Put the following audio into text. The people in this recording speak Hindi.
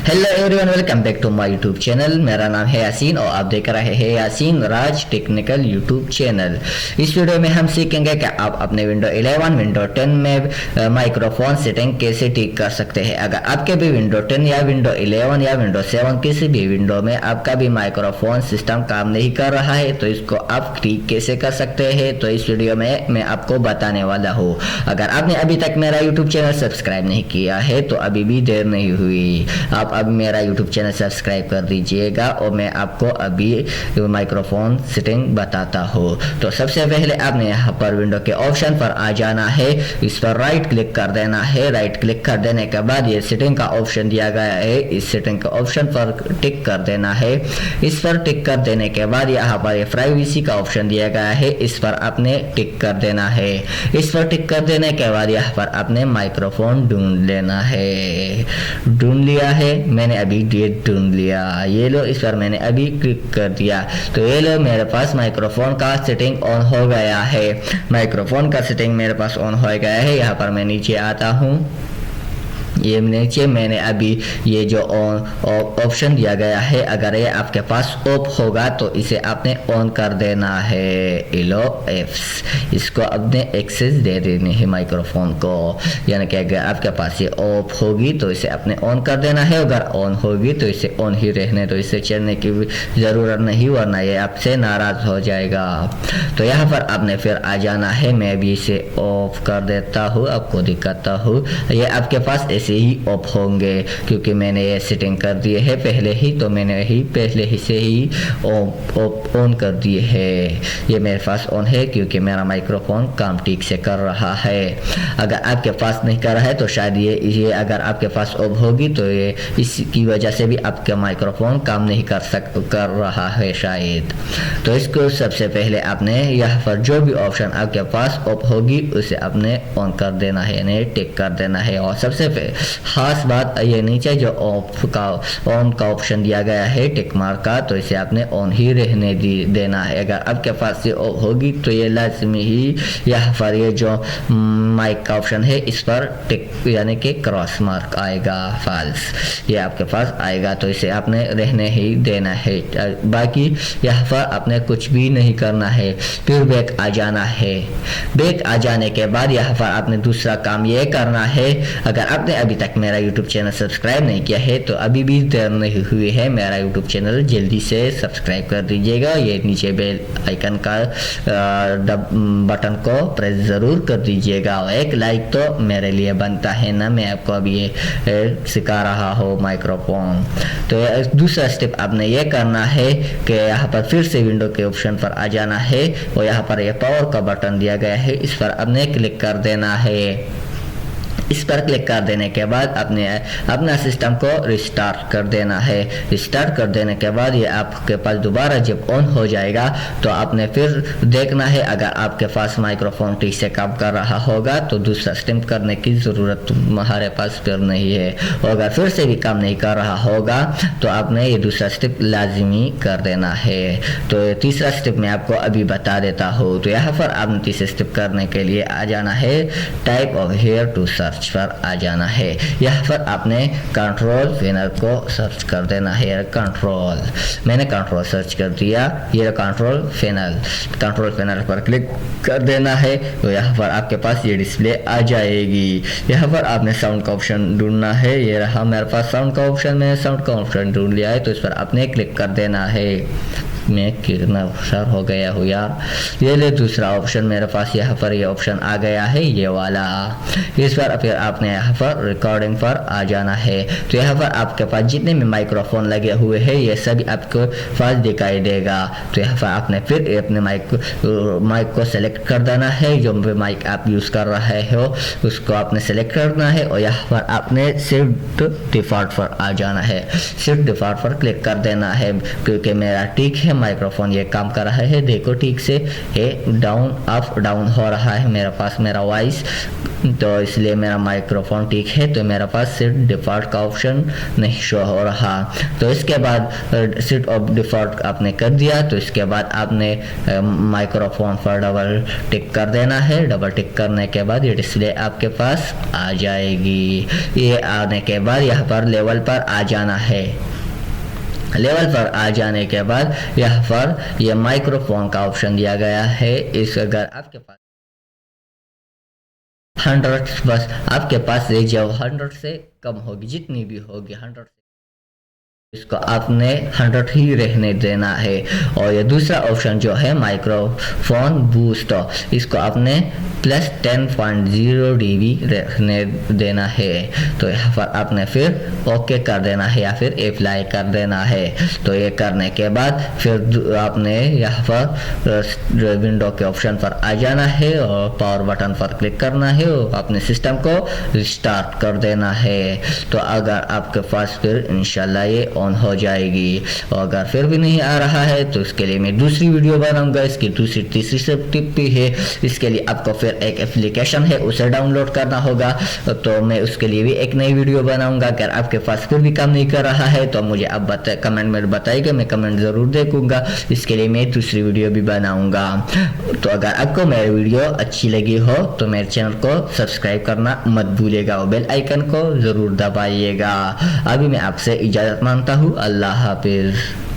Hello everyone, welcome back to my YouTube channel. मेरा नाम है यासीन और आप देख रहे हैं Yasin Raj technical YouTube channel. इस वीडियो में हम सीखेंगे कि आप अपने विंडो 11 विंडो 10 में माइक्रोफोन सेटिंग कैसे ठीक कर सकते हैं। अगर आपके भी विंडो 10 या विंडो 11 या विंडो 7 किसी भी विंडो में आपका भी माइक्रोफोन सिस्टम काम नहीं कर रहा है तो इसको आप ठीक कैसे कर सकते हैं, तो इस वीडियो में मैं आपको बताने वाला हूँ। अगर आपने अभी तक मेरा यूट्यूब चैनल सब्सक्राइब नहीं किया है तो अभी भी देर नहीं हुई, आप अब मेरा YouTube चैनल सब्सक्राइब कर दीजिएगा और मैं आपको अभी माइक्रोफोन सेटिंग बताता हूँ। तो सबसे पहले आपने यहाँ पर विंडो के ऑप्शन पर आ जाना है, इस पर राइट क्लिक कर देना है। राइट क्लिक कर देने के बाद ये सेटिंग का ऑप्शन दिया गया है, इस सेटिंग के ऑप्शन पर टिक कर देना है। इस पर टिक कर देने के बाद यहाँ पर ये प्राइवेसी का ऑप्शन दिया गया है, इस पर आपने टिक कर देना है। इस पर टिक कर देने के बाद यहाँ पर आपने माइक्रोफोन ढूंढ लेना है। ढूंढ लिया है, मैंने अभी ये ढूंढ लिया, ये लो, इस पर मैंने अभी क्लिक कर दिया तो ये लो मेरे पास माइक्रोफोन का सेटिंग ऑन हो गया है। माइक्रोफोन का सेटिंग मेरे पास ऑन हो गया है। यहाँ पर मैं नीचे आता हूँ, ये नीचे मैंने अभी ये जो ऑप्शन दिया गया है, अगर ये आपके पास ऑफ होगा तो इसे आपने ऑन कर देना है। एलो एफ्स, इसको आपने एक्सेस दे देनी है माइक्रोफोन को, यानी कि अगर आपके पास ये ऑफ होगी तो इसे आपने ऑन कर देना है, अगर ऑन होगी तो इसे ऑन ही रहने तो इसे चलने की ज़रूरत नहीं, वरना ये आपसे नाराज़ हो जाएगा। तो यहाँ पर आपने फिर आ जाना है, मैं भी इसे ऑफ कर देता हूँ, आपको दिखाता हूँ। ये आपके पास ऐसे ही ऑफ होंगे क्योंकि मैंने ये सेटिंग कर दिए है पहले ही, तो मैंने ही पहले ही से ही ऑन कर दिए है। ये मेरे पास ऑन है क्योंकि मेरा माइक्रोफोन काम ठीक से कर रहा है। अगर आपके पास नहीं कर रहा है तो शायद ये अगर आपके पास ऑफ होगी तो ये इसकी वजह से भी आपका माइक्रोफोन काम नहीं कर रहा है शायद। तो इसको सबसे पहले आपने यहाँ पर जो भी ऑप्शन आपके पास ऑफ होगी उसे आपने ऑन कर देना है, यानी टिक कर देना है। और सबसे खास बात ये नीचे जो ऑन का ऑप्शन दिया गया है टिक मार्क का, तो इसे आपने ऑन ही रहने देना है। अगर आपके पास ये ऑफ होगी तो ये लाजमी ही यहाँ पर ये जो माइक का ऑप्शन है इस पर टिक यानी कि क्रॉस मार्क आएगा, फॉल्स, ये आपके पास आएगा, तो इसे आपने रहने ही देना है। बाकी यहाँ पर आपने कुछ भी नहीं करना है, फिर बैक आ जाना है। बैक आ जाने के बाद यहाँ पर आपने दूसरा काम ये करना है, अगर आपने अभी तक मेरा YouTube चैनल सब्सक्राइब नहीं किया है तो अभी भी देर नहीं हुई है, मेरा YouTube चैनल जल्दी से सब्सक्राइब कर दीजिएगा। ये नीचे बेल आइकन का बटन को प्रेस ज़रूर कर दीजिएगा और एक लाइक तो मेरे लिए बनता है ना, मैं आपको अभी ये सिखा रहा हूँ माइक्रोफोन। तो दूसरा स्टेप आपने ये करना है कि यहाँ पर फिर से विंडो के ऑप्शन पर आ जाना है और यहाँ पर ये पावर का बटन दिया गया है, इस पर आपने क्लिक कर देना है। इस पर क्लिक कर देने के बाद आपने अपना सिस्टम को रिस्टार्ट कर देना है। रिस्टार्ट कर देने के बाद ये आपके पास दोबारा जब ऑन हो जाएगा तो आपने फिर देखना है, अगर आपके पास माइक्रोफोन ठीक से काम कर रहा होगा तो दूसरा स्टेप करने की ज़रूरत हमारे पास फिर नहीं है, और अगर फिर से भी काम नहीं कर रहा होगा तो आपने ये दूसरा स्टेप लाजमी कर देना है। तो तीसरा स्टेप मैं आपको अभी बता देता हूँ। तो यहाँ पर आपने तीसरा स्टेप करने के लिए आ जाना है, type of hair to search पर आ जाना है। यहाँ पर आपने कंट्रोल पैनल को सर्च कर देना है। कंट्रोल, मैंने कंट्रोल सर्च कर दिया, ये कंट्रोल पैनल पर क्लिक कर देना है तो यहाँ पर आपके पास ये डिस्प्ले आ जाएगी। यहाँ पर आपने साउंड का ऑप्शन ढूंढना है, ये रहा मेरे पास साउंड का ऑप्शन, मैंने साउंड का ऑप्शन ढूंढ लिया है तो इस पर आपने क्लिक कर देना है। मैं कितना होशियार हो गया हूँ यार। ये ले दूसरा ऑप्शन मेरे पास यहाँ पर ये ऑप्शन आ गया है, ये वाला, इस पर फिर आपने यहाँ पर रिकॉर्डिंग पर आ जाना है। तो यहाँ पर आपके पास जितने भी माइक्रोफोन लगे हुए हैं ये सभी आपको पास दिखाई देगा। तो यहाँ पर आपने फिर अपने माइक को सेलेक्ट कर देना है, जो भी माइक आप यूज़ कर रहे हो उसको आपने सेलेक्ट करना है और यहाँ पर आपने शिफ्ट डिफॉल्ट पर आ जाना है। शिफ्ट डिफॉल्ट पर क्लिक कर देना है क्योंकि मेरा ठीक है, है माइक्रोफोन ये काम कर रहा है, देखो ठीक से ये डाउन अप डाउन हो रहा है मेरे पास मेरा वॉइस, तो इसलिए मेरा माइक्रोफोन ठीक है। तो मेरे पास सिर्फ डिफ़ॉल्ट का ऑप्शन नहीं शो हो रहा। तो इसके बाद सेट ऑफ डिफ़ॉल्ट आपने कर दिया, तो इसके बाद आपने माइक्रोफोन पर डबल टिक कर देना है। डबल टिक करने के बाद ये डिस्प्ले आपके पास आ जाएगी। ये आने के बाद यहाँ पर लेवल पर आ जाना है। लेवल पर आ जाने के बाद यहाँ पर ये माइक्रोफोन का ऑप्शन दिया गया है। इस अगर आपके पास 100 बस आपके पास ये जो 100 से कम होगी, जितनी भी होगी 100 इसको आपने 100 ही रहने देना है। और ये दूसरा ऑप्शन जो है माइक्रोफोन बूस्ट, इसको आपने +10.0 dB रहने देना है। तो यहाँ पर आपने फिर ओके कर देना है या फिर अप्लाई कर देना है। तो ये करने के बाद फिर आपने यहाँ पर विंडो के ऑप्शन पर आ जाना है और पावर बटन पर क्लिक करना है और अपने सिस्टम को रिस्टार्ट कर देना है। तो अगर आपके पास फिर इंशाल्लाह ये ऑन हो जाएगी। और अगर फिर भी नहीं आ रहा है तो इसके लिए मैं दूसरी वीडियो बनाऊंगा। इसकी दूसरी तीसरी सब टिप भी है। इसके लिए आपको फिर एक एप्लीकेशन है उसे डाउनलोड करना होगा, तो मैं उसके लिए भी एक नई वीडियो बनाऊंगा। अगर आपके पास फिर भी काम नहीं कर रहा है तो मुझे आप कमेंट में बताइएगा, मैं कमेंट ज़रूर देखूंगा। इसके लिए मैं दूसरी वीडियो भी बनाऊंगा। तो अगर आपको मेरी वीडियो अच्छी लगी हो तो मेरे चैनल को सब्सक्राइब करना मत भूलिएगा और बेल आइकन को ज़रूर दबाइएगा। अभी मैं आपसे इजाज़त मांगता हूँ। अल्लाह हाफिज़।